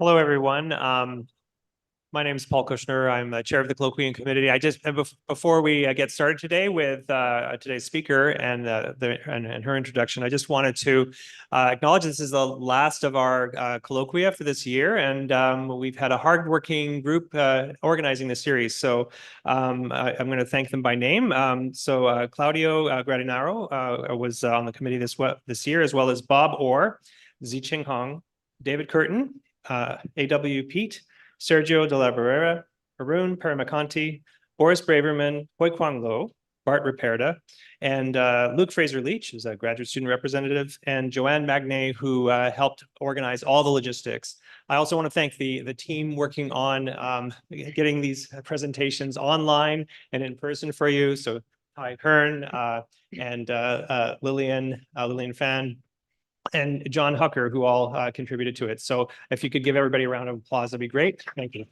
Hello, everyone. My name is Paul Kushner. I'm chair of the Colloquium committee. Before we get started today with today's speaker and her introduction, I just wanted to acknowledge this is the last of our colloquia for this year, and we've had a hardworking group organizing this series. So I'm going to thank them by name. Claudio Gradinaro was on the committee this year, as well as Bob Orr, Ziqing Hong, David Curtin, A.W. Pete, Sergio de la Barrera, Arun Paramakanti, Boris Braverman, Hoi Kwang Lo, Bart Ruperda, and Luke Fraser-Leach, who's a graduate student representative, and Joanne Magnay, who helped organize all the logistics. I also want to thank the team working on getting these presentations online and in person for you. So Ty Kern and Lillian Fan, and John Hucker, who all contributed to it. So if you could give everybody a round of applause, that'd be great. Thank you.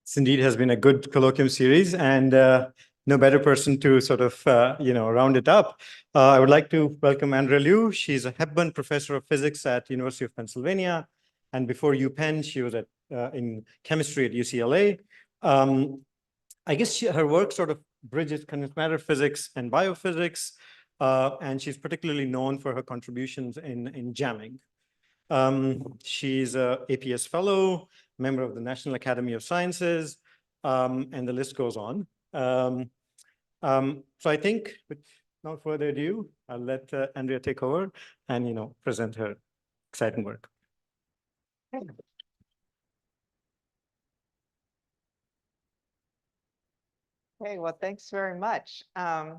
This indeed has been a good colloquium series, and no better person to sort of, round it up. I would like to welcome Andrea Liu. She's a Hepburn Professor of Physics at University of Pennsylvania. And before UPenn, she was in chemistry at UCLA. I guess her work sort of bridges condensed matter physics and biophysics, and she's particularly known for her contributions in jamming. She's a APS fellow, member of the National Academy of Sciences, and the list goes on. So I think, without further ado, I'll let Andrea take over and present her exciting work. Okay, well, thanks very much. It's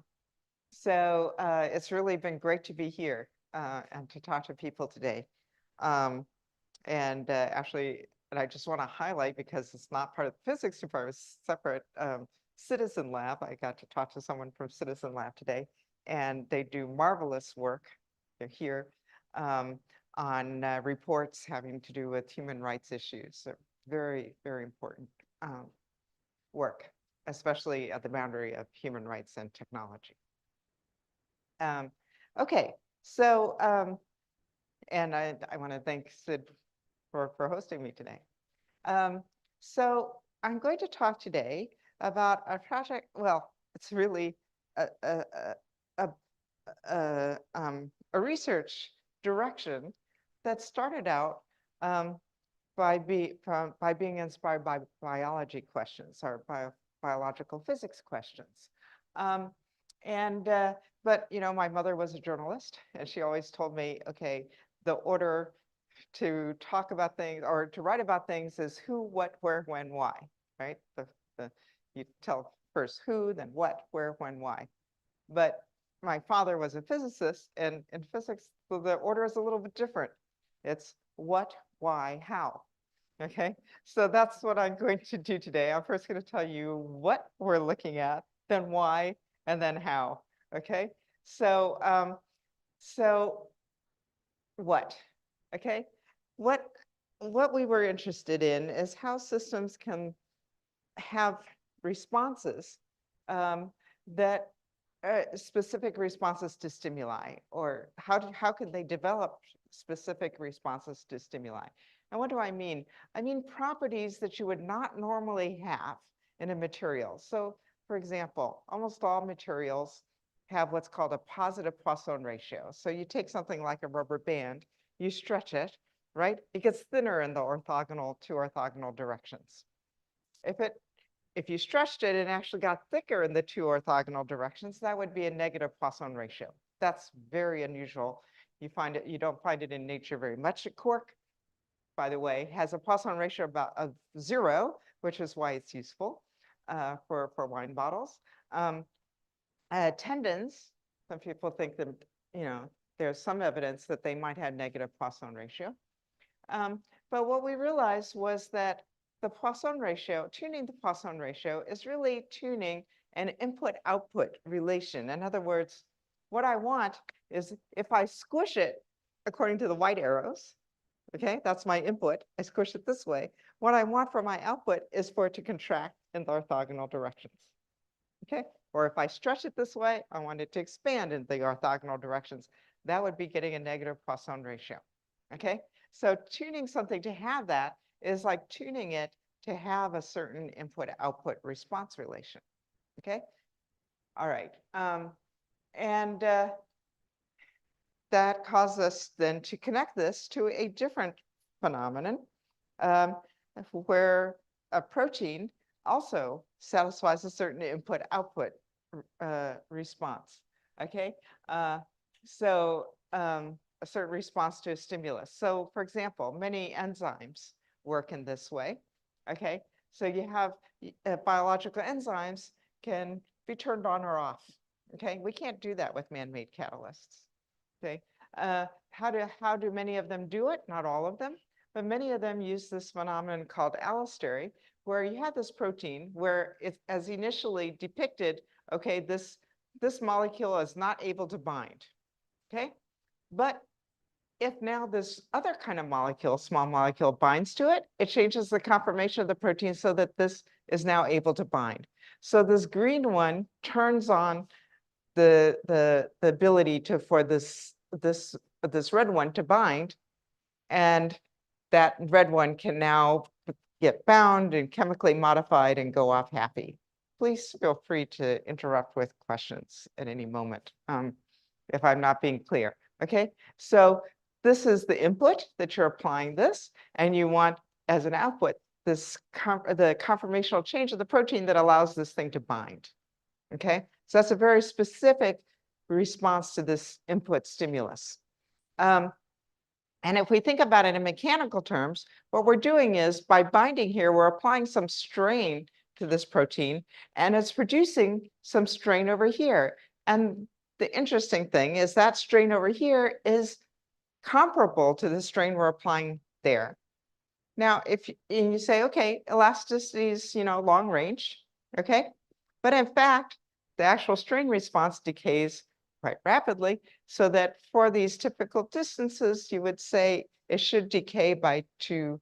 really been great to be here and to talk to people today. Actually, I just want to highlight, because it's not part of the physics department, it's separate Citizen Lab. I got to talk to someone from Citizen Lab today, and they do marvelous work. They're here on reports having to do with human rights issues. So very, very important work, especially at the boundary of human rights and technology. Okay, so, and I want to thank Sid for hosting me today. So I'm going to talk today about a project. Well, it's really a research direction that started out by being inspired by biology questions, or biological physics questions. But my mother was a journalist, and she always told me, okay, the order to talk about things or to write about things is who, what, where, when, why, right? You tell first who, then what, where, when, why. But my father was a physicist, and in physics, the order is a little bit different. It's what, why, how. Okay, so that's what I'm going to do today. I'm first going to tell you what we're looking at, then why, and then how. Okay, so what? Okay, what we were interested in is how systems can have responses that specific responses to stimuli, or how can they develop specific responses to stimuli. And what do I mean? I mean properties that you would not normally have in a material. So, for example, almost all materials have what's called a positive Poisson ratio. So you take something like a rubber band, you stretch it, right? It gets thinner in the two orthogonal directions. If you stretched it and actually got thicker in the two orthogonal directions, that would be a negative Poisson ratio. That's very unusual. You don't find it in nature very much. A cork, by the way, has a Poisson ratio of 0, which is why it's useful for wine bottles. Tendons, some people think that there's some evidence that they might have negative Poisson ratio. But what we realized was that the Poisson ratio, tuning the Poisson ratio, is really tuning an input-output relation. In other words, what I want is, if I squish it according to the white arrows, okay, that's my input, I squish it this way. What I want for my output is for it to contract in the orthogonal directions, okay, Or if I stretch it this way, I want it to expand in the orthogonal directions. That would be getting a negative Poisson ratio. Okay, so tuning something to have that is like tuning it to have a certain input-output response relation. Okay, all right, and that caused us then to connect this to a different phenomenon, where a protein also satisfies a certain input-output response. Okay, so a certain response to a stimulus. So, for example, many enzymes work in this way. Okay, so you have biological enzymes can be turned on or off. Okay, we can't do that with man-made catalysts. Okay, how do many of them do it? Not all of them, but many of them use this phenomenon called allostery, where you have this protein where it, as initially depicted, okay, this molecule is not able to bind. Okay, but if now this other kind of molecule, small molecule, binds to it, it changes the conformation of the protein so that this is now able to bind. So this green one turns on the ability to for this red one to bind, and that red one can now get bound and chemically modified and go off happy. Please feel free to interrupt with questions at any moment if I'm not being clear. Okay, so this is the input that you're applying this, and you want as an output this the conformational change of the protein that allows this thing to bind. Okay, so that's a very specific response to this input stimulus. And if we think about it in mechanical terms, what we're doing is by binding here, we're applying some strain to this protein, and it's producing some strain over here. And the interesting thing is that strain over here is comparable to the strain we're applying there. Now, if you say, okay, elasticity is, long range, okay? But in fact, the actual strain response decays quite rapidly, so that for these typical distances, you would say it should decay by 2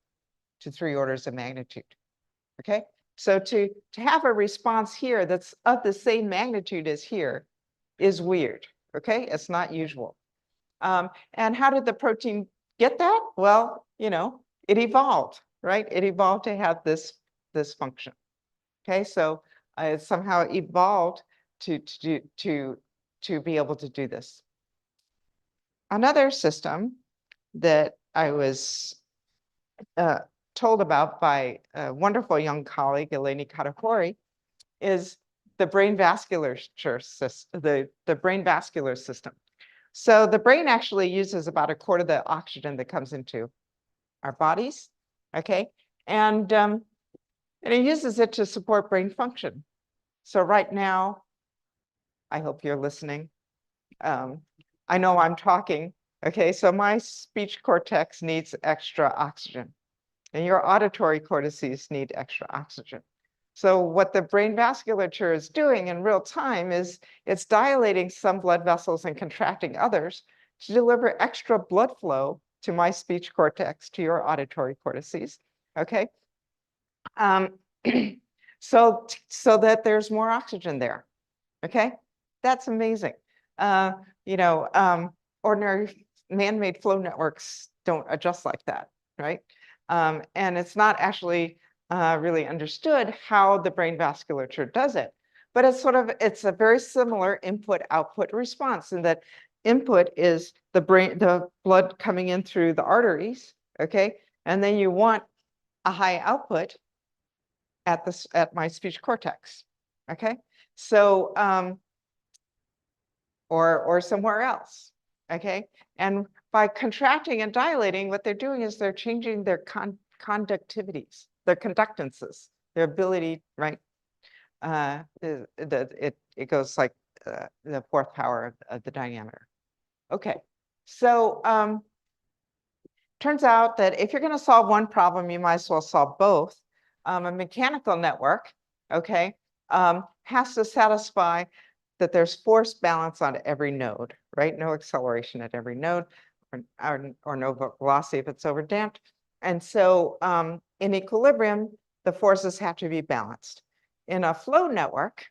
to 3 orders of magnitude. Okay, so to have a response here that's of the same magnitude as here is weird. Okay, it's not usual. And how did the protein get that? Well, it evolved, right? It evolved to have this function. Okay, so it somehow evolved to be able to do this. Another system that I was told about by a wonderful young colleague, Eleni Katahori, is the brain vasculature system, the brain vascular system. So the brain actually uses about 1/4 of the oxygen that comes into our bodies, okay? And it uses it to support brain function. So right now, I hope you're listening. I know I'm talking, okay? So my speech cortex needs extra oxygen, and your auditory cortices need extra oxygen. So what the brain vasculature is doing in real time is it's dilating some blood vessels and contracting others to deliver extra blood flow to my speech cortex, to your auditory cortices, okay? So that there's more oxygen there, okay? That's amazing. Ordinary man-made flow networks don't adjust like that, right? And it's not actually really understood how the brain vasculature does it. But it's a very similar input-output response, in that input is the blood coming in through the arteries, okay? And then you want a high output at my speech cortex, okay? So, or somewhere else, okay? And by contracting and dilating, what they're doing is they're changing their conductivities, their conductances, their ability, right? It goes like the 4th power of the diameter. Okay, so turns out that if you're going to solve one problem, you might as well solve both. A mechanical network, okay, has to satisfy that there's force balance on every node, right? No acceleration at every node, or no velocity if it's overdamped. And so in equilibrium, the forces have to be balanced. In a flow network,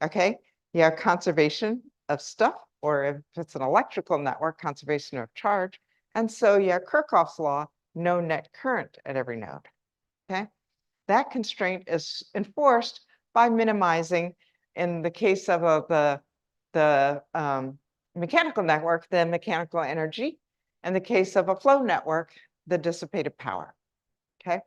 okay, you have conservation of stuff, or if it's an electrical network, conservation of charge. And so you have Kirchhoff's law, no net current at every node. Okay, that constraint is enforced by minimizing, in the case of the mechanical network, the mechanical energy. In the case of a flow network, the dissipated power. Okay.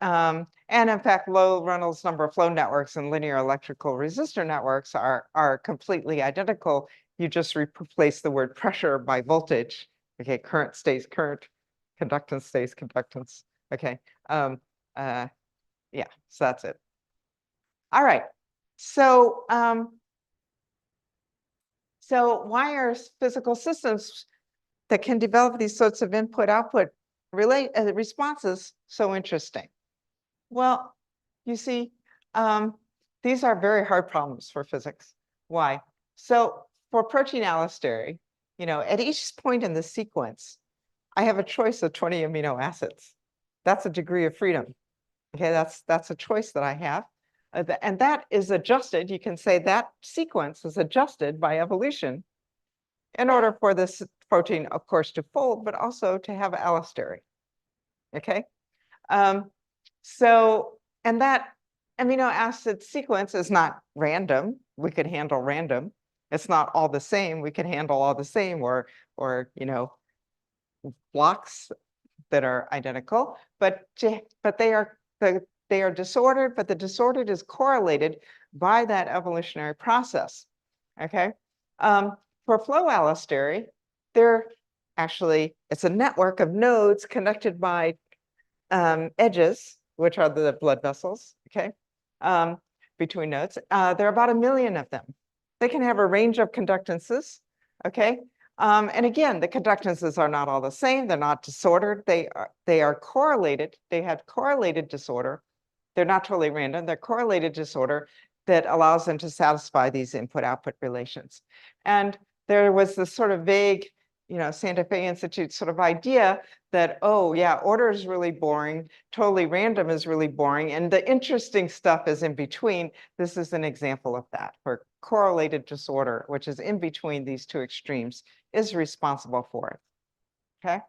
And in fact, low Reynolds number of flow networks and linear electrical resistor networks are completely identical. You just replace the word pressure by voltage. Okay, current stays current, conductance stays conductance. Okay, yeah, so that's it. All right, so so why are physical systems that can develop these sorts of input-output responses so interesting? Well, you see, these are very hard problems for physics. Why? So for protein allostery, at each point in the sequence, I have a choice of 20 amino acids. That's a degree of freedom. Okay, that's a choice that I have. And that is adjusted. You can say that sequence is adjusted by evolution in order for this protein, of course, to fold, but also to have allostery. Okay. And that amino acid sequence is not random. We could handle random. It's not all the same. We can handle all the same, or blocks that are identical, but they are disordered, but the disordered is correlated by that evolutionary process. Okay. For flow allostery, it's a network of nodes connected by edges, which are the blood vessels, okay, between nodes. There are about 1 million of them. They can have a range of conductances, okay? And again, the conductances are not all the same. They're not disordered. They are correlated. They have correlated disorder. They're not totally random. They're correlated disorder that allows them to satisfy these input-output relations. And there was this sort of vague, Santa Fe Institute sort of idea that, oh yeah, order is really boring, totally random is really boring, and the interesting stuff is in between. This is an example of that, where correlated disorder, which is in between these two extremes, is responsible for it. Okay.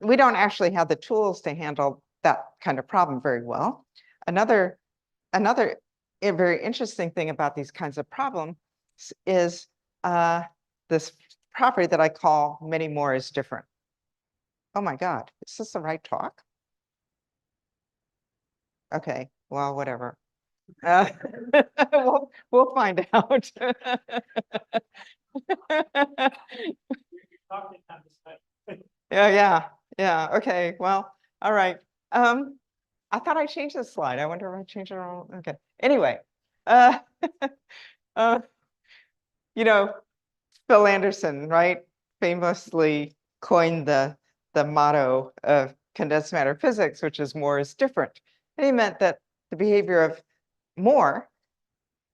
We don't actually have the tools to handle that kind of problem very well. Another very interesting thing about these kinds of problems is this property that I call many more is different. Oh my God, is this the right talk? Okay, well, whatever. We'll find out. Yeah. Okay, well, all right. I thought I changed this slide. I wonder if I changed it wrong. Okay. Anyway, Phil Andersen, right, famously coined the motto of condensed matter physics, which is more is different. And he meant that the behavior of more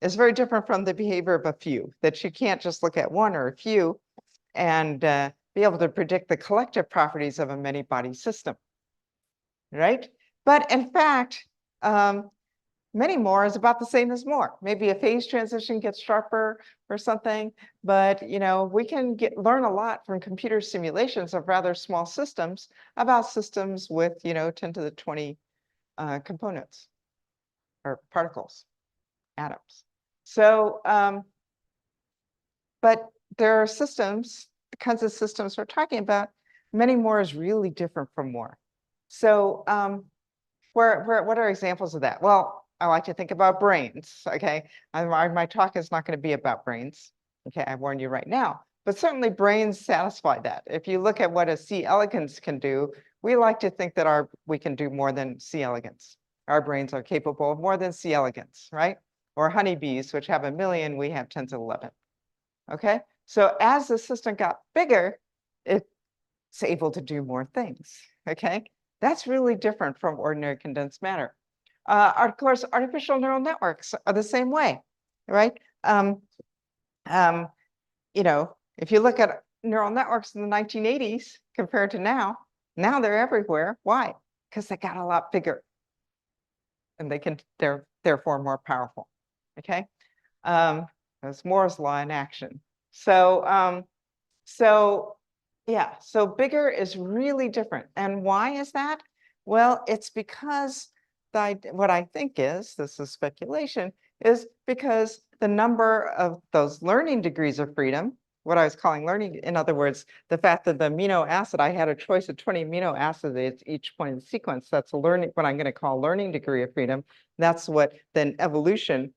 is very different from the behavior of a few, that you can't just look at one or a few and be able to predict the collective properties of a many-body system, right? But in fact, many more is about the same as more. Maybe a phase transition gets sharper or something, but we can learn a lot from computer simulations of rather small systems about systems with 10 to the 20 components or particles, atoms. So, but there are systems, the kinds of systems we're talking about, many more is really different from more. So what are examples of that? Well, I like to think about brains, okay? My talk is not going to be about brains, okay? I warn you right now. But certainly brains satisfy that. If you look at what a C. elegans can do, we like to think that we can do more than C. elegans. Our brains are capable of more than C. elegans, right? Or honeybees, which have 1 million, we have 10 to the 11. Okay, so as the system got bigger, it's able to do more things. Okay, that's really different from ordinary condensed matter. Of course, artificial neural networks are the same way, right? If you look at neural networks in the 1980s compared to now they're everywhere. Why? Because they got a lot bigger. and they're therefore more powerful. Okay, that's Moore's law in action. So yeah, so bigger is really different. And why is that? Well, it's because what I think is, this is speculation, is because the number of those learning degrees of freedom, what I was calling learning, in other words, the fact that the amino acid, I had a choice of 20 amino acids at each point in the sequence, that's a learning, what I'm going to call learning degree of freedom. That's what then evolution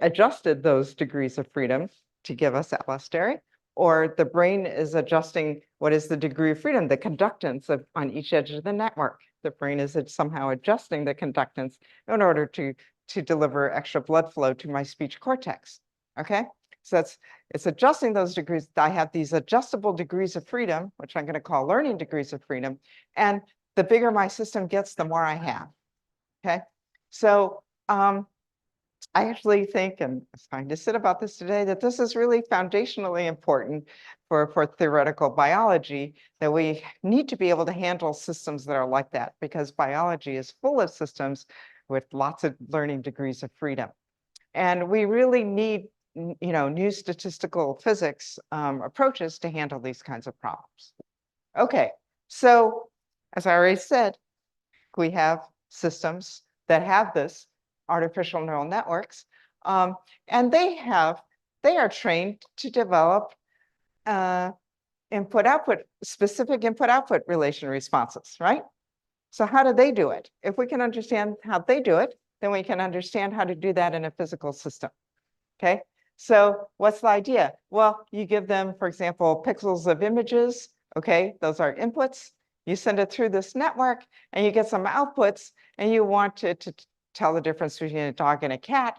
adjusted those degrees of freedom to give us allostery. Or the brain is adjusting what is the degree of freedom, the conductance on each edge of the network. The brain is somehow adjusting the conductance in order to deliver extra blood flow to my speech cortex. Okay, so it's adjusting those degrees. I have these adjustable degrees of freedom, which I'm going to call learning degrees of freedom. And the bigger my system gets, the more I have. Okay, so I actually think, and I was trying to sit about this today, that this is really foundationally important for theoretical biology, that we need to be able to handle systems that are like that, because biology is full of systems with lots of learning degrees of freedom. And we really need, new statistical physics approaches to handle these kinds of problems. Okay, so as I already said, we have systems that have this artificial neural networks, and they are trained to develop specific input-output relation responses, right? So how do they do it? If we can understand how they do it, then we can understand how to do that in a physical system. Okay, so what's the idea? Well, you give them, for example, pixels of images. Okay, those are inputs. You send it through this network, and you get some outputs, and you want it to tell the difference between a dog and a cat.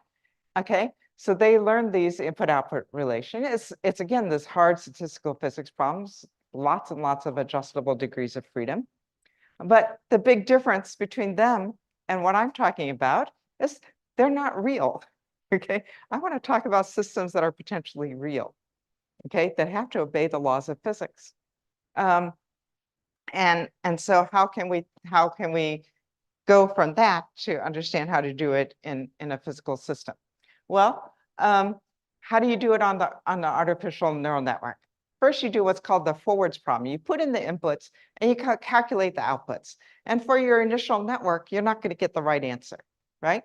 Okay, so they learn these input-output relation. It's again this hard statistical physics problems, lots and lots of adjustable degrees of freedom. But the big difference between them and what I'm talking about is they're not real. Okay, I want to talk about systems that are potentially real. Okay, that have to obey the laws of physics. And so how can we go from that to understand how to do it in a physical system? Well, how do you do it on the artificial neural network? First, you do what's called the forwards problem. You put in the inputs and you calculate the outputs. And for your initial network, you're not going to get the right answer, right?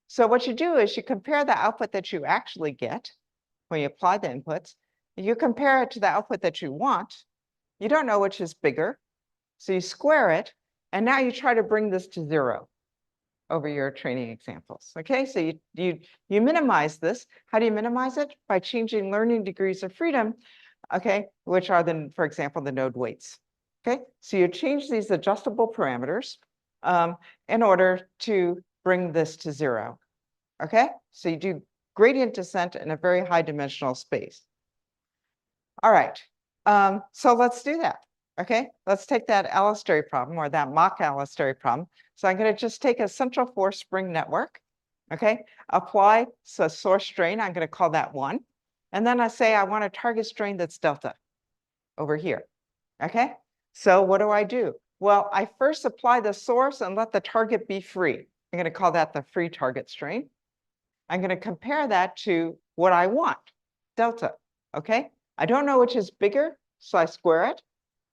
So what you do is you compare the output that you actually get when you apply the inputs. You compare it to the output that you want. You don't know which is bigger, so you square it, and now you try to bring this to 0 over your training examples. Okay, so you minimize this. How do you minimize it? By changing learning degrees of freedom, okay, which are then, for example, the node weights. Okay, so you change these adjustable parameters in order to bring this to 0. Okay, so you do gradient descent in a very high dimensional space. All right, so let's do that. Okay, let's take that allostery problem, or that mock allostery problem. So I'm going to just take a central force spring network. Okay, apply a source strain. I'm going to call that 1. And then I say I want a target strain that's delta over here. Okay, so what do? Well, I first apply the source and let the target be free. I'm going to call that the free target strain. I'm going to compare that to what I want, delta. Okay, I don't know which is bigger, so I square it.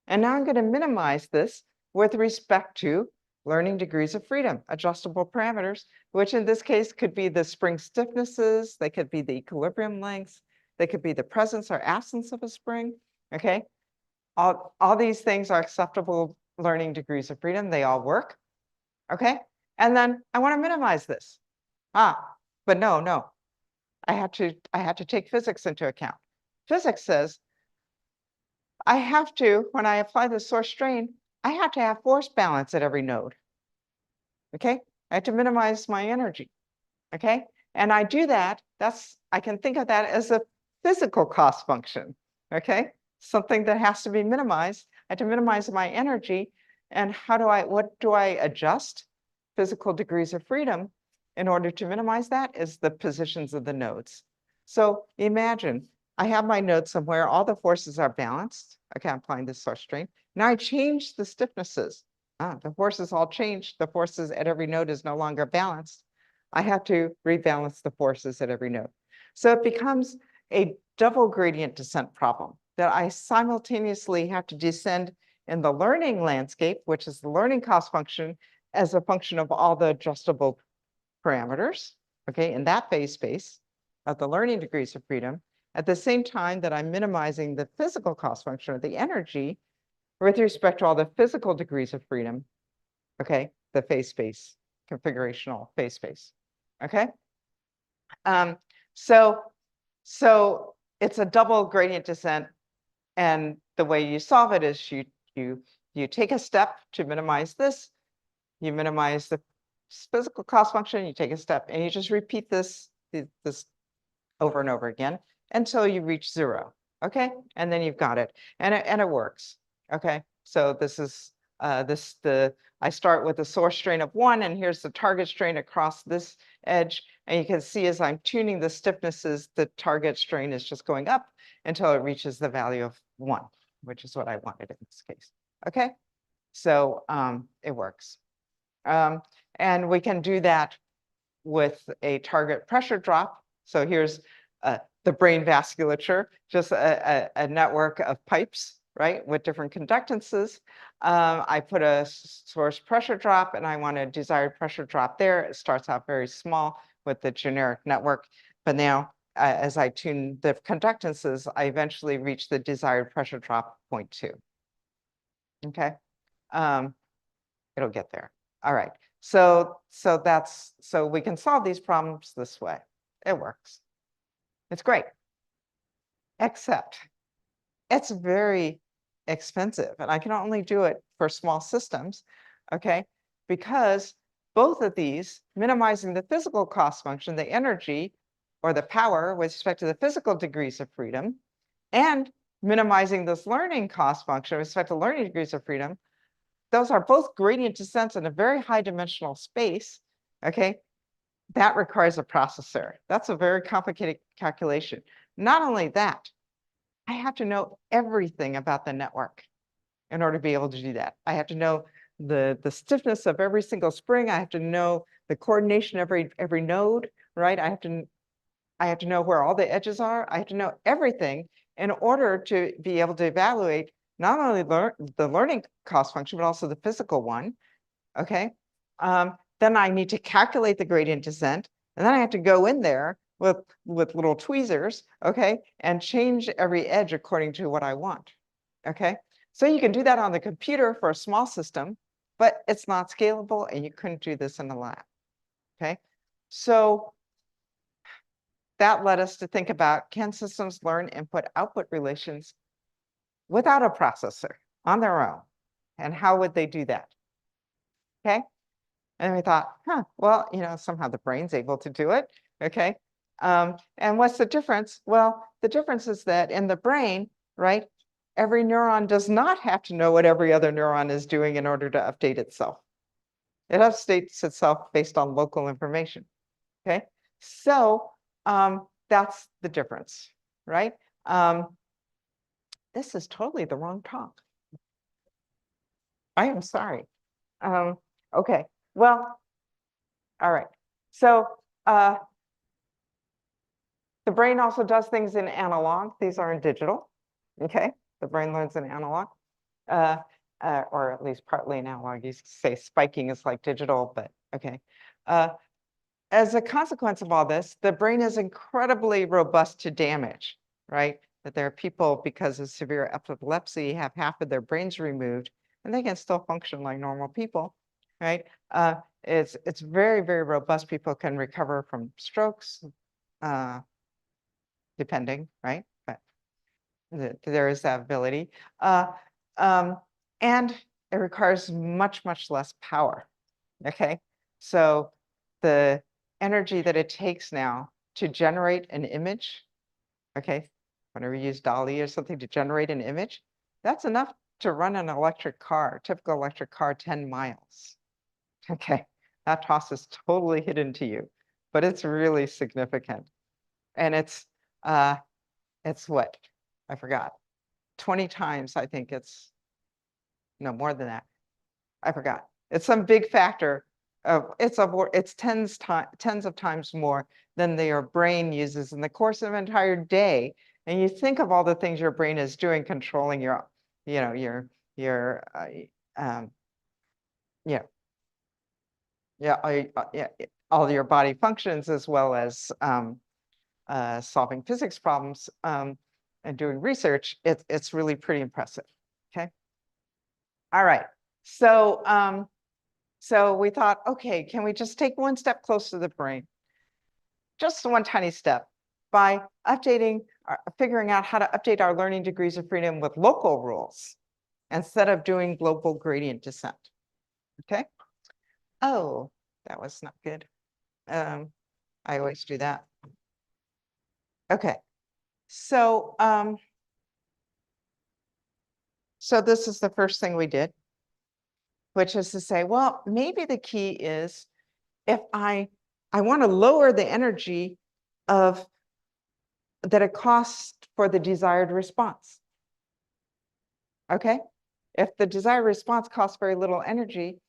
And now I'm going to minimize this with respect to learning degrees of freedom, adjustable parameters, which in this case could be the spring stiffnesses, they could be the equilibrium lengths, they could be the presence or absence of a spring. Okay, all these things are acceptable learning degrees of freedom. They all work. Okay, and then I want to minimize this. But no, I had to take physics into account. Physics says I have to, when I apply the source strain, I have to have force balance at every node. Okay, I have to minimize my energy. Okay, and I do that. I can think of that as a physical cost function. Okay, something that has to be minimized. I have to minimize my energy. And what do I adjust? Physical degrees of freedom in order to minimize that is the positions of the nodes. So imagine I have my node somewhere, all the forces are balanced. Okay, I'm applying this source strain. Now I change the stiffnesses. the forces all changed. The forces at every node is no longer balanced. I have to rebalance the forces at every node. So it becomes a double gradient descent problem that I simultaneously have to descend in the learning landscape, which is the learning cost function, as a function of all the adjustable parameters, okay, in that phase space of the learning degrees of freedom, at the same time that I'm minimizing the physical cost function of the energy with respect to all the physical degrees of freedom, okay, the phase space, configurational phase space, okay? So it's a double gradient descent, and the way you solve it is you take a step to minimize this, you minimize the physical cost function, you take a step, and you just repeat this over and over again until you reach 0, okay? And then you've got it, and it works, okay? So this is I start with a source strain of 1, and here's the target strain across this edge, and you can see as I'm tuning the stiffnesses, the target strain is just going up until it reaches the value of 1, which is what I wanted in this case, okay? So it works. And we can do that with a target pressure drop. So here's the brain vasculature, just a network of pipes, right, with different conductances. I put a source pressure drop, and I want a desired pressure drop there. It starts out very small with the generic network, but now as I tune the conductances, I eventually reach the desired pressure drop 0.2. Okay, it'll get there. All right. So we can solve these problems this way. It works. It's great. Except it's very expensive, and I can only do it for small systems, okay? Because both of these, minimizing the physical cost function, the energy or the power with respect to the physical degrees of freedom, and minimizing this learning cost function with respect to learning degrees of freedom, those are both gradient descents in a very high dimensional space, okay? That requires a processor. That's a very complicated calculation. Not only that, I have to know everything about the network in order to be able to do that. I have to know the stiffness of every single spring. I have to know the coordination of every node, right? I have to know where all the edges are. I have to know everything in order to be able to evaluate not only the learning cost function, but also the physical one, okay? Then I need to calculate the gradient descent, and then I have to go in there with little tweezers, okay, and change every edge according to what I want, okay? So you can do that on the computer for a small system, but it's not scalable, and you couldn't do this in the lab, okay? So that led us to think about, can systems learn input-output relations without a processor on their own? And how would they do that? Okay. And we thought, well, somehow the brain's able to do it. Okay. And what's the difference? Well, the difference is that in the brain, right, every neuron does not have to know what every other neuron is doing in order to update itself. It updates itself based on local information. Okay. So that's the difference, right? This is totally the wrong talk. I am sorry. Okay, well, all right. So the brain also does things in analog. These are in digital. Okay, the brain learns in analog, or at least partly in analog. You say spiking is like digital, but okay. As a consequence of all this, the brain is incredibly robust to damage, right? That there are people, because of severe epilepsy, have half of their brains removed, and they can still function like normal people, right? It's very, very robust. People can recover from strokes, depending, right? But there is that ability. And it requires much, much less power, okay? So the energy that it takes now to generate an image, okay, whenever you use DALL-E or something to generate an image, that's enough to run an electric car, typical electric car, 10 miles. Okay, that cost is totally hidden to you, but it's really significant. And it's what? I forgot. 20 times, I think it's, no, more than that. I forgot. It's some big factor of, it's tens of times more than your brain uses in the course of an entire day. And you think of all the things your brain is doing, controlling your, your, um, yeah, all your body functions, as well as solving physics problems and doing research. It's really pretty impressive. Okay. All right. So so we thought, okay, can we just take one step closer to the brain? Just one tiny step by figuring out how to update our learning degrees of freedom with local rules instead of doing global gradient descent. Okay. Oh, that was not good. I always do that. Okay. So, so this is the first thing we did, which is to say, well, maybe the key is if I want to lower the energy of that it costs for the desired response. Okay. If the desired response costs very little energy,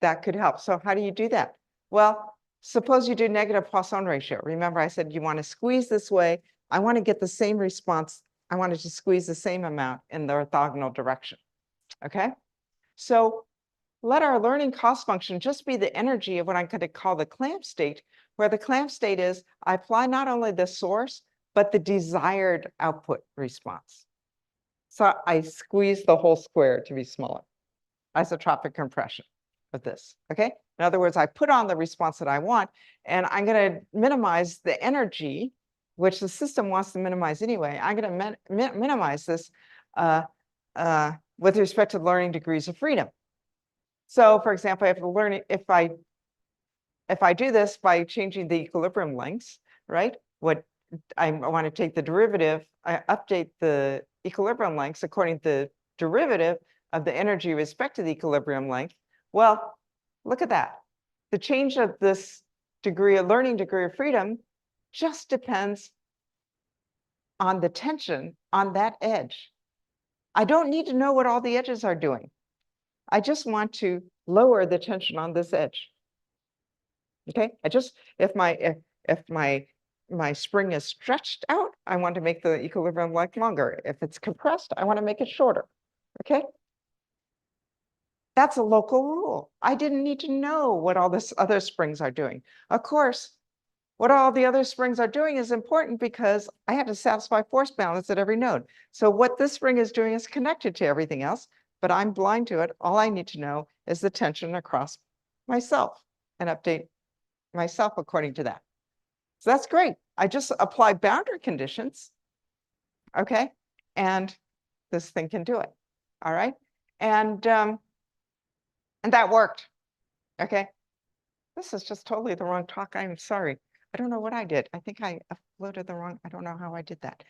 that could help. So how do you do that? Well, suppose you do negative Poisson ratio. Remember, I said you want to squeeze this way. I want to get the same response. I wanted to squeeze the same amount in the orthogonal direction. Okay. So let our learning cost function just be the energy of what I'm going to call the clamp state, where the clamp state is I apply not only the source, but the desired output response. So I squeeze the whole square to be smaller. Isotropic compression of this. Okay. In other words, I put on the response that I want, and I'm going to minimize the energy, which the system wants to minimize anyway. I'm going to minimize this with respect to learning degrees of freedom. So, for example, if I do this by changing the equilibrium lengths, right? What I want to take the derivative, I update the equilibrium lengths according to the derivative of the energy with respect to the equilibrium length. Well, look at that. The change of this learning degree of freedom just depends on the tension on that edge. I don't need to know what all the edges are doing. I just want to lower the tension on this edge. Okay, if my spring is stretched out, I want to make the equilibrium length longer. If it's compressed, I want to make it shorter. Okay. That's a local rule. I didn't need to know what all this other springs are doing. Of course, what all the other springs are doing is important because I had to satisfy force balance at every node. So what this spring is doing is connected to everything else, but I'm blind to it. All I need to know is the tension across myself and update myself according to that. So that's great. I just apply boundary conditions. Okay. And this thing can do it. All right. And that worked. Okay. This is just totally the wrong talk. I'm sorry. I don't know what I did. I think I uploaded the wrong. I don't know how I did that.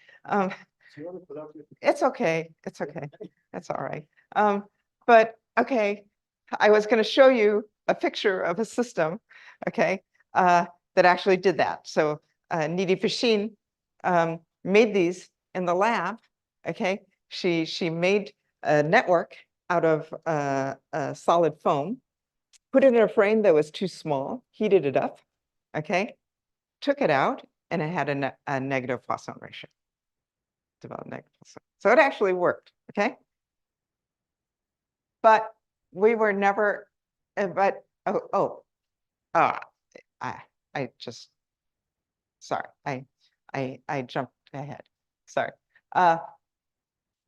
It's okay. It's okay. That's all right. But okay, I was going to show you a picture of a system, okay, that actually did that. So Nidhi Pashin made these in the lab. Okay, she made a network out of solid foam, put it in a frame that was too small, heated it up, okay, took it out, and it had a negative Poisson ratio. Developed negative Poisson. So it actually worked, okay? But we were never, I just, sorry, I jumped ahead, sorry.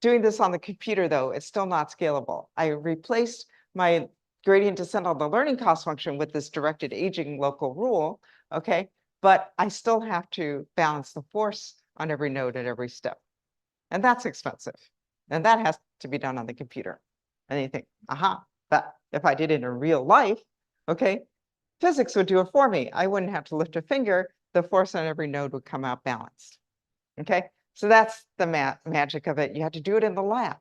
Doing this on the computer though, it's still not scalable. I replaced my gradient descent on the learning cost function with this directed aging local rule, okay? But I still have to balance the force on every node at every step. And that's expensive. And that has to be done on the computer. And you think, aha, but if I did it in real life, okay, physics would do it for me. I wouldn't have to lift a finger. The force on every node would come out balanced. Okay, so that's the magic of it. You have to do it in the lab,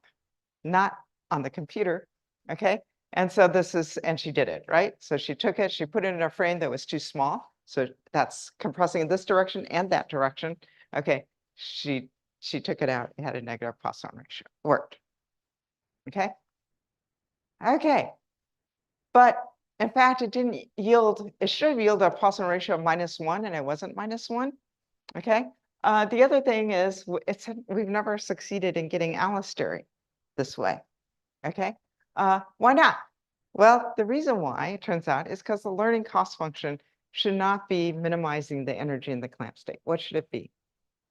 not on the computer. Okay, and so this is, and she did it, right? So she took it, she put it in a frame that was too small. So that's compressing in this direction and that direction. Okay, she took it out, it had a negative Poisson ratio, worked. Okay. Okay. But in fact, it didn't yield, it should have yielded a Poisson ratio of -1, and it wasn't -1. Okay. The other thing is we've never succeeded in getting allostery this way. Okay. Why not? Well, the reason why, it turns out, is because the learning cost function should not be minimizing the energy in the clamp state. What should it be?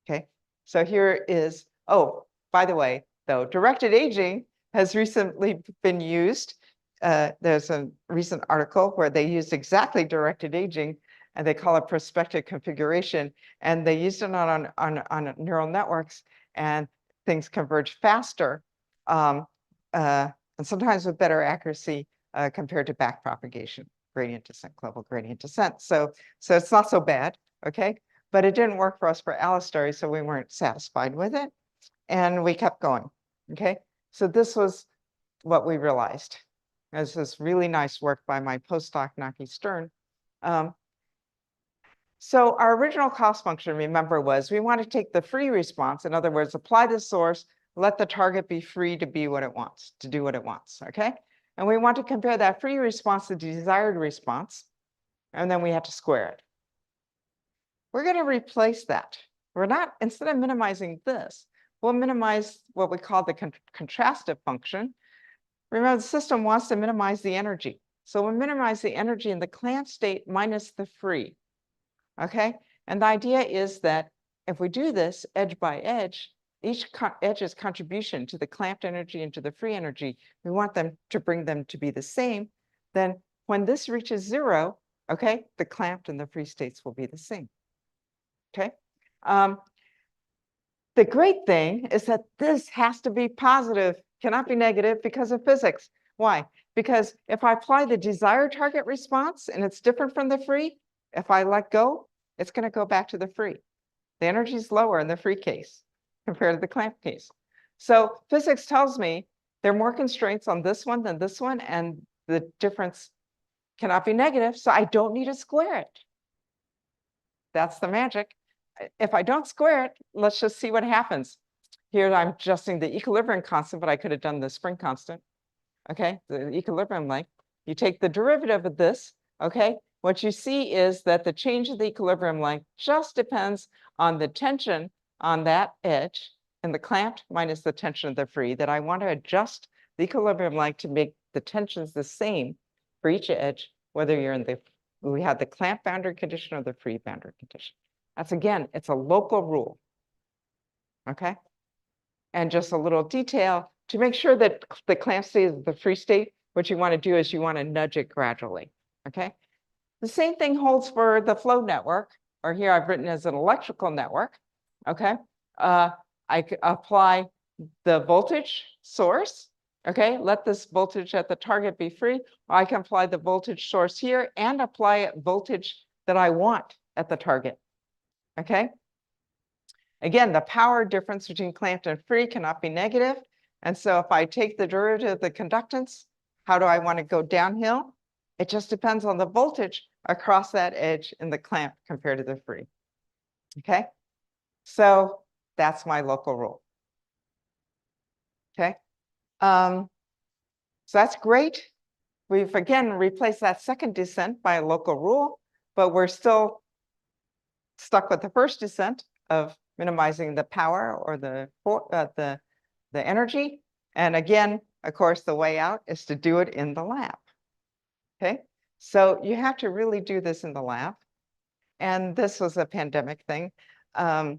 Okay. So here is, oh, by the way, though, directed aging has recently been used. There's a recent article where they used exactly directed aging, and they call it prospective configuration. And they used it on neural networks, and things converge faster, and sometimes with better accuracy compared to backpropagation, gradient descent, global gradient descent. So it's not so bad, okay? But it didn't work for us for allostery, so we weren't satisfied with it. And we kept going, okay? So this was what we realized. This is really nice work by my postdoc, Naki Stern. So our original cost function, remember, was we want to take the free response, in other words, apply the source, let the target be free to be what it wants, to do what it wants, okay? And we want to compare that free response to the desired response, and then we have to square it. We're going to replace that. We're not, instead of minimizing this, we'll minimize what we call the contrastive function. Remember, the system wants to minimize the energy. So we'll minimize the energy in the clamp state minus the free. Okay, and the idea is that if we do this edge by edge, each edge's contribution to the clamped energy and to the free energy, we want them to bring them to be the same. Then when this reaches 0, okay, the clamped and the free states will be the same. Okay. The great thing is that this has to be positive, cannot be negative because of physics. Why? Because if I apply the desired target response and it's different from the free, if I let go, it's going to go back to the free. The energy is lower in the free case compared to the clamp case. So physics tells me there are more constraints on this one than this one, and the difference cannot be negative, so I don't need to square it. That's the magic. If I don't square it, let's just see what happens. Here I'm adjusting the equilibrium constant, but I could have done the spring constant. Okay, the equilibrium length. You take the derivative of this, okay? What you see is that the change of the equilibrium length just depends on the tension on that edge and the clamped minus the tension of the free, that I want to adjust the equilibrium length to make the tensions the same for each edge, whether you're in we have the clamp boundary condition or the free boundary condition. That's, again, it's a local rule, okay? And just a little detail, to make sure that the clamp state is the free state, what you want to do is you want to nudge it gradually, okay? The same thing holds for the flow network, or here I've written as an electrical network, okay? I could apply the voltage source, okay? Let this voltage at the target be free. Or I can apply the voltage source here and apply voltage that I want at the target, okay? Again, the power difference between clamped and free cannot be negative. And so if I take the derivative of the conductance, how do I want to go downhill? It just depends on the voltage across that edge in the clamp compared to the free. Okay, so that's my local rule. Okay, so that's great. We've again replaced that second descent by a local rule, but we're still stuck with the first descent of minimizing the power or the energy. And again, of course, the way out is to do it in the lab. Okay, so you have to really do this in the lab. And this was a pandemic thing. I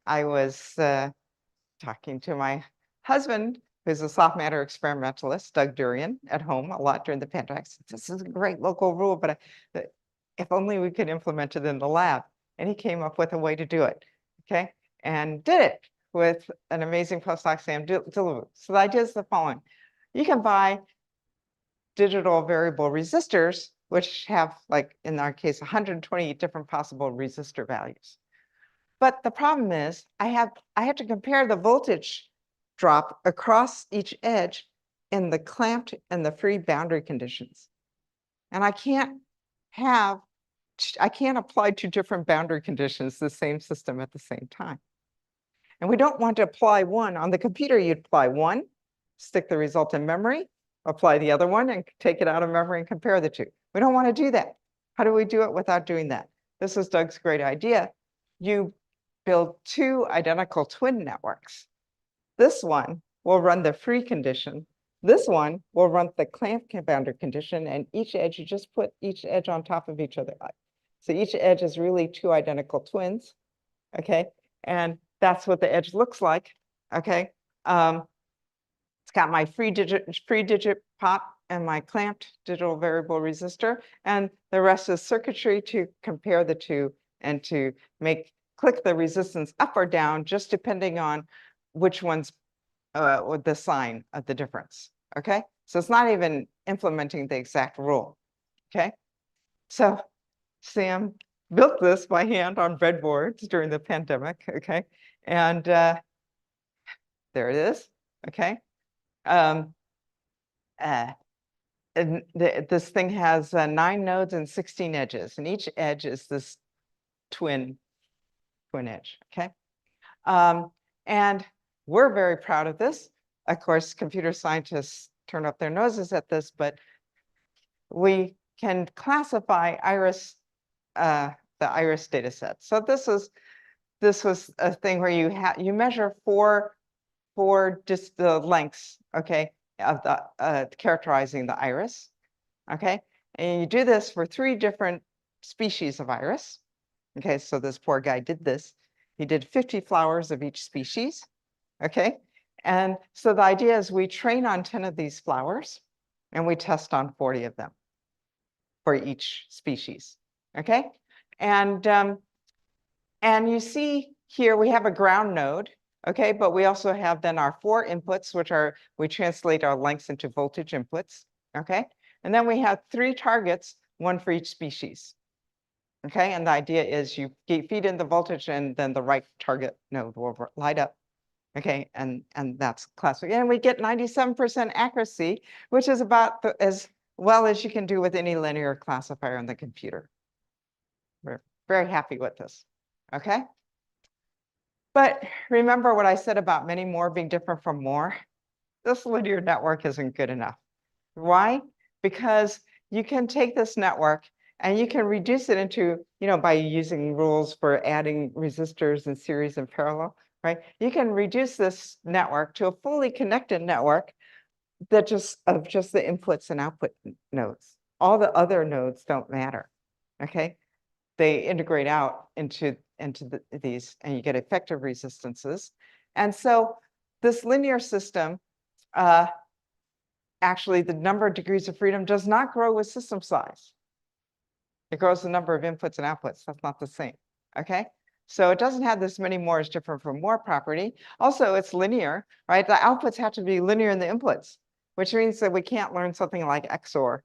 was talking to my husband, who's a soft matter experimentalist, Doug Durian, at home a lot during the pandemic. This is a great local rule, but if only we could implement it in the lab. And he came up with a way to do it, okay? And did it with an amazing postdoc, Sam Dillaboo. So the idea is the following. You can buy digital variable resistors, which have, like in our case, 120 different possible resistor values. But the problem is I have to compare the voltage drop across each edge in the clamped and the free boundary conditions. And I can't apply two different boundary conditions to the same system at the same time. And we don't want to apply one. On the computer, you'd apply one, stick the result in memory, apply the other one and take it out of memory and compare the two. We don't want to do that. How do we do it without doing that? This is Doug's great idea. You build two identical twin networks. This one will run the free condition. This one will run the clamp boundary condition, and each edge, you just put each edge on top of each other. So each edge is really two identical twins, okay? And that's what the edge looks like, okay? It's got my free digit pot and my clamped digital variable resistor, and the rest is circuitry to compare the two and to click the resistance up or down, just depending on which one's with the sign of the difference, okay? So it's not even implementing the exact rule, okay? So Sam built this by hand on breadboards during the pandemic, okay? And there it is, okay? And this thing has 9 nodes and 16 edges, and each edge is this twin edge, okay? And we're very proud of this. Of course, computer scientists turn up their noses at this, but we can classify iris, the iris data set. So this was a thing where you measure four just the lengths, okay, of the characterizing the iris, okay, and you do this for 3 different species of iris. Okay, so this poor guy did this. He did 50 flowers of each species, okay? And so the idea is we train on 10 of these flowers and we test on 40 of them for each species, okay? And you see here we have a ground node, okay? But we also have then our 4 inputs, which are, we translate our lengths into voltage inputs, okay? And then we have 3 targets, 1 for each species. Okay, and the idea is you feed in the voltage and then the right target node will light up. Okay, and that's classic. And we get 97% accuracy, which is about as well as you can do with any linear classifier on the computer. We're very happy with this. Okay. But remember what I said about many more being different from more? This linear network isn't good enough. Why? Because you can take this network and you can reduce it into, by using rules for adding resistors in series and parallel, right? You can reduce this network to a fully connected network that just the inputs and output nodes. All the other nodes don't matter, okay? They integrate out into these, and you get effective resistances. And so this linear system, actually, the number of degrees of freedom does not grow with system size. It grows the number of inputs and outputs. That's not the same, okay? So it doesn't have this many more is different from more property. Also, it's linear, right? The outputs have to be linear in the inputs, which means that we can't learn something like XOR,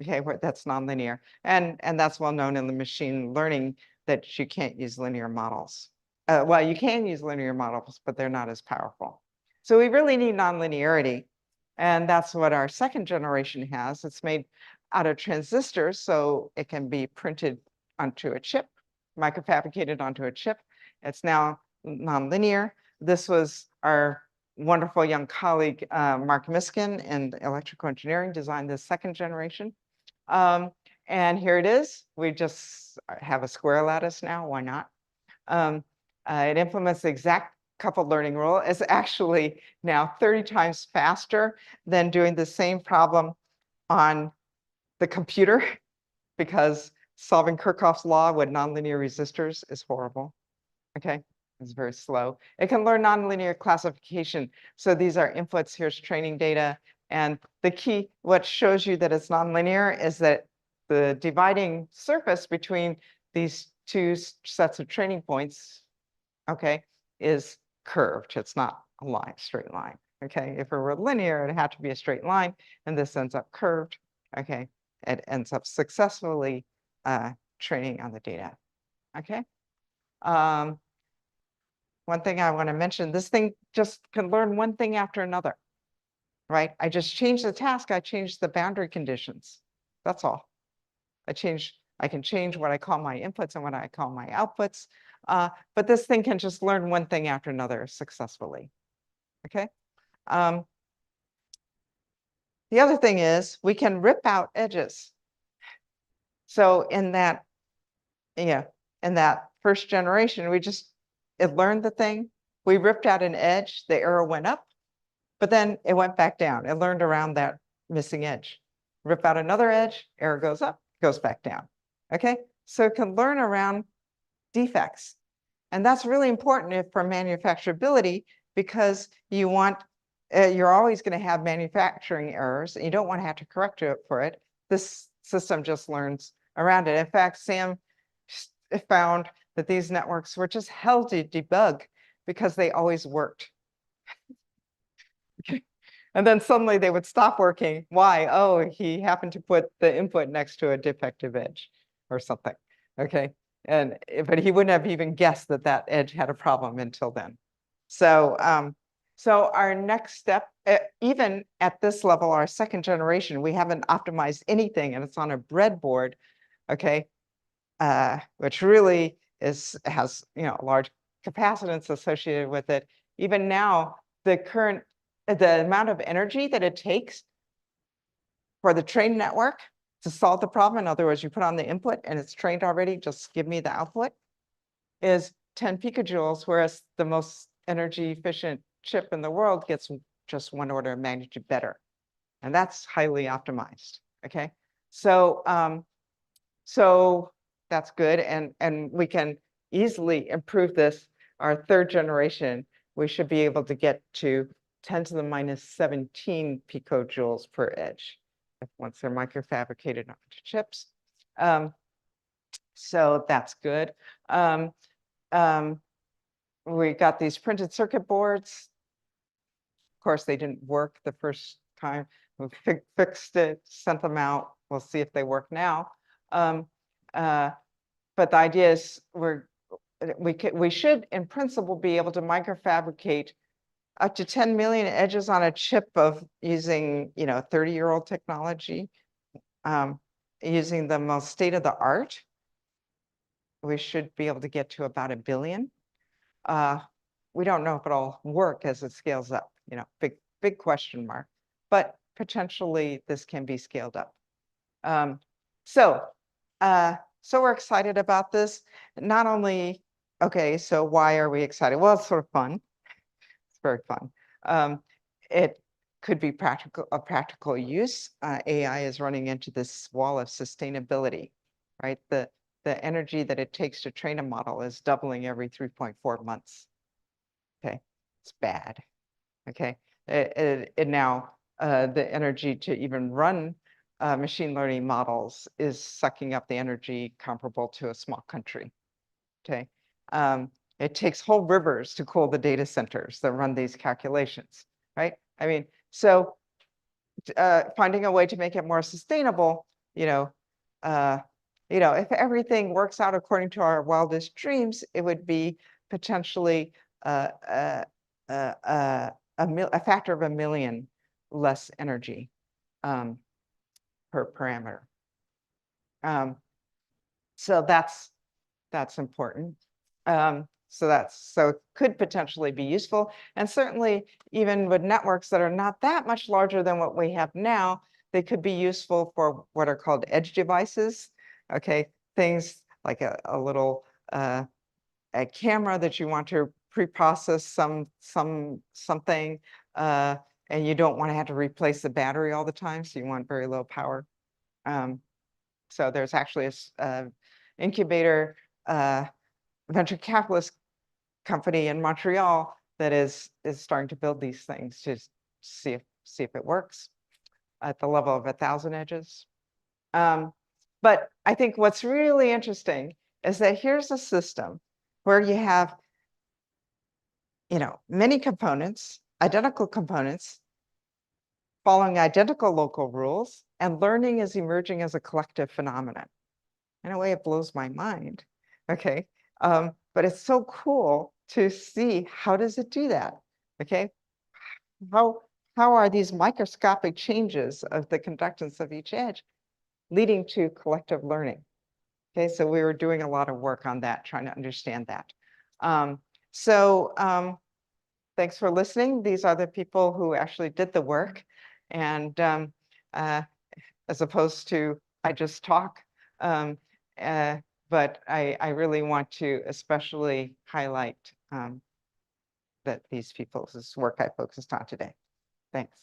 okay, where that's nonlinear. And that's well known in the machine learning that you can't use linear models. Well, you can use linear models, but they're not as powerful. So we really need nonlinearity. And that's what our 2nd generation has. It's made out of transistors, so it can be printed onto a chip, microfabricated onto a chip. It's now nonlinear. This was our wonderful young colleague, Mark Miskin, in electrical engineering, designed this 2nd generation. And here it is. We just have a square lattice now. Why not? It implements the exact coupled learning rule. It's actually now 30 times faster than doing the same problem on the computer, because solving Kirchhoff's law with nonlinear resistors is horrible. Okay, it's very slow. It can learn nonlinear classification. So these are inputs, here's training data. And the key, what shows you that it's nonlinear is that the dividing surface between these 2 sets of training points, okay, is curved. It's not a line, straight line. Okay, if it were linear, it'd have to be a straight line, and this ends up curved. Okay, it ends up successfully training on the data. Okay. One thing I want to mention, this thing just can learn one thing after another, right? I just changed the task. I changed the boundary conditions. That's all. I can change what I call my inputs and what I call my outputs. But this thing can just learn one thing after another successfully. Okay. the other thing is we can rip out edges. So in that, yeah, in that first generation, it learned the thing. We ripped out an edge, the arrow went up, but then it went back down. It learned around that missing edge. Rip out another edge, arrow goes up, goes back down. Okay, so it can learn around defects. And that's really important for manufacturability, because you want, you're always going to have manufacturing errors, and you don't want to have to correct it for it. This system just learns around it. In fact, Sam found that these networks were just hell to debug because they always worked. And then suddenly they would stop working. Why? Oh, he happened to put the input next to a defective edge or something. Okay. But he wouldn't have even guessed that that edge had a problem until then. So, so our next step, even at this level, our second generation, we haven't optimized anything, and it's on a breadboard, okay, which really has a large capacitance associated with it. Even now, the amount of energy that it takes for the trained network to solve the problem, in other words, you put on the input and it's trained already, just give me the output, is 10 picojoules, whereas the most energy efficient chip in the world gets just 1 order of magnitude better. And that's highly optimized, okay? So, so that's good, and we can easily improve this. Our third generation, we should be able to get to 10 to the minus 17 picojoules per edge once they're microfabricated onto chips. So that's good. We got these printed circuit boards. Of course, they didn't work the first time. We fixed it, sent them out. We'll see if they work now. But the idea is we should, in principle, be able to microfabricate up to 10 million edges on a chip of using 30-year-old technology, using the most state-of-the-art. We should be able to get to about 1 billion. We don't know if it'll work as it scales up, big question mark, but potentially this can be scaled up. So we're excited about this. Not only, okay, so why are we excited? Well, it's sort of fun. It's very fun. It could be practical use. AI is running into this wall of sustainability, right? The energy that it takes to train a model is doubling every 3.4 months. Okay, it's bad. Okay, now the energy to even run machine learning models is sucking up the energy comparable to a small country. Okay, it takes whole rivers to cool the data centers that run these calculations, right? I mean, so finding a way to make it more sustainable, if everything works out according to our wildest dreams, it would be potentially a factor of 1 million less energy per parameter. So that's important. So it could potentially be useful, and certainly even with networks that are not that much larger than what we have now, they could be useful for what are called edge devices. Okay, things like a little a camera that you want to pre-process something, and you don't want to have to replace the battery all the time, so you want very low power. So there's actually a incubator venture capitalist company in Montreal that is starting to build these things to see if it works at the level of 1,000 edges. But I think what's really interesting is that here's a system where you have many components, identical components, following identical local rules, and learning is emerging as a collective phenomenon. In a way, it blows my mind. Okay, but it's so cool to see, how does it do that? Okay, how are these microscopic changes of the conductance of each edge leading to collective learning? Okay, so we were doing a lot of work on that, trying to understand that. Thanks for listening. These are the people who actually did the work. And as opposed to I just talk. But I really want to especially highlight that these people's work I focused on today. Thanks.